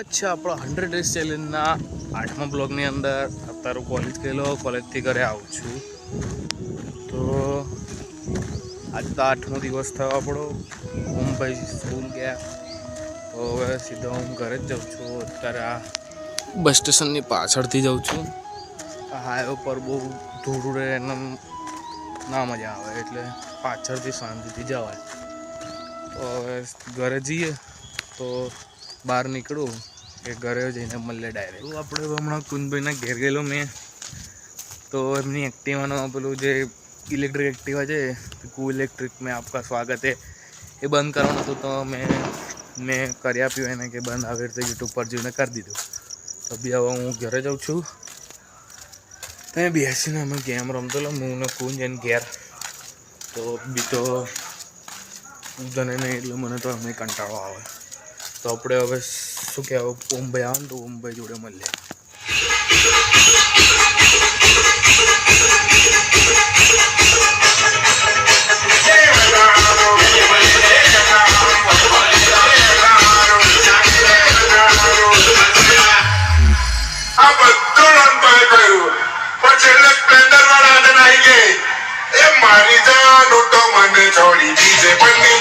અચ્છા, આપણો 100 ડેઝ ચેલેન્જના 8મા બ્લોગની અંદર અત્યારે કોલેજ ગયેલો, કોલેજથી ઘરે આવું છું. તો આજ તો 8મો દિવસ થયો આપણો. ભાઈ સ્કૂલ ગયા, તો હવે સીધો હું ઘરે જ જાઉં છું. અત્યારે આ બસ સ્ટેશનની પાછળથી જાઉં છું. આ હાઈવે પર બહુ ધૂળ રહે, એને ના મજા આવે, એટલે પાછળથી શાંતિથી જવાય. તો હવે ઘરે જઈએ તો બહાર નીકળું કે ઘરે જઈને મળે ડાયરેક્ટ. આપણે હમણાં કુંજભાઈના ઘેર ગયેલો મેં, તો એમની એક્ટિવાનો પેલું જે ઇલેક્ટ્રિક એક્ટિવા છે, કુ ઇલેક્ટ્રિક મેં આપકા સ્વાગત હે, એ બંધ કરવાનું હતું. તો મેં કરી આપ્યું એને કે બંધ આવી રીતે યુટ્યુબ પર જોઈને કરી દીધું. તો બી હવે હું ઘરે જાઉં છું. ત્યાં બેસીને અમે ગેમ રમતો હું ને કુંજ એને ઘેર. તો બી તો ઉધને નહીં, એટલે મને તો અમે કંટાળો આવે. તો આપણે હવે શું કહેવાય, ઓમભાઈ આવે ને તો ઓમભાઈ જોડે મળીએ. મારી જાન તો મને છોડી દીજે બની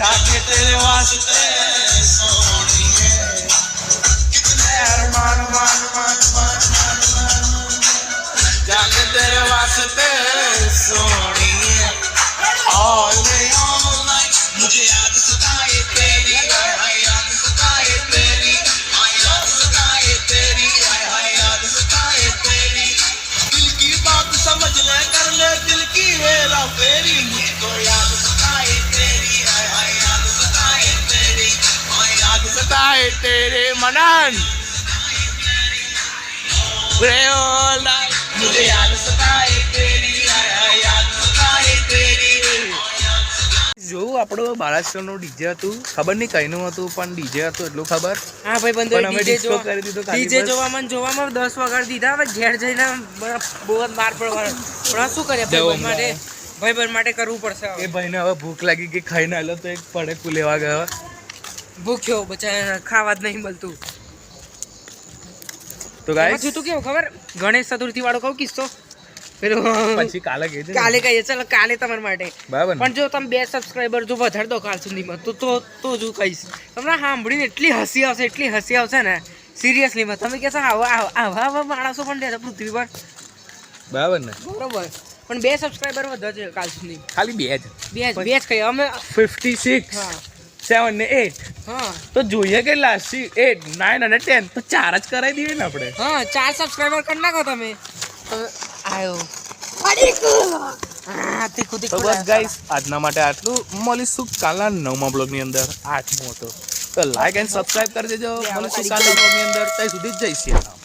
जाके तेरे वास्ते सोनिए मान मान मान मान जाके तेरे वास्ते सोनिए all night मुझे याद सताए तेरी याद सताए तेरी याद सताए तेरी याद सताए तेरी दिल की बात समझ ले कर ले दिल की हेरा फेरी मुझको याद सताए तेरी याद सताए तेरे मनन मुझे याद सताए तेरी याद सताए तेरी. જોવું આપણું બાલાશ્રમનું ડીજે હતું, ખબર નહીં કઈનું હતું, પણ ડીજે હતું એટલું ખબર. હા ભાઈ બંધો અમે ડિસ્કો કરી દીધું. ડીજે જોવામાં 10 વગાડી દીધા. હવે ઘેર જઈને બહુ જ માર પડવાનો, પણ શું કરે ભાઈબંધ માટે કરવું પડશે. એ ભાઈને હવે ભૂખ લાગી ગઈ, ખાઈને આવેલો તો એક પડેકું લેવા ગયો. ભૂખ્યો બચારા, ખાવા જ નહીં મળતું. તો ગાઈસ તું કેવું ખબર, ગણેશ ચતુર્થી વાળો કહું કિસ્સો પેલો પછી કાલે કહીએ, કાલે કહીએ. ચાલો કાલે તમારા માટે. બરાબર. પણ જો તમે 2 સબસ્ક્રાઈબર જો વધારે દો કાલ સુધીમાં તો જ કહીશ. તમને સાંભળીને એટલી હસી આવશે ને, સિરિયસલીમાં તમે કહેશો આવા માણસો પણ રહેશે પૃથ્વી પર. બરાબર ને? બરોબર. પણ 2 સબસ્ક્રાઈબર વધશે કાલ સુધી. ખાલી 2 જ કહીએ અમે. 56 7 ને 8. હા તો જોઈએ કે લાસ્ટ 8 9 અને 10 તો 4 જ કરાવી દઈએ ને આપણે. હા 4 સબસ્ક્રાઈબર કરી નાખો તમે તો આયો. તો બસ ગાઈસ, આજના માટે આટલું. મળીશું કાલના 9મા બ્લોગની અંદર. 8મો હતો તો લાઈક એન્ડ સબસ્ક્રાઇબ કરી દેજો. મળીશું કાલના બ્લોગની અંદર. ત્યાં સુધી જ જઈશું.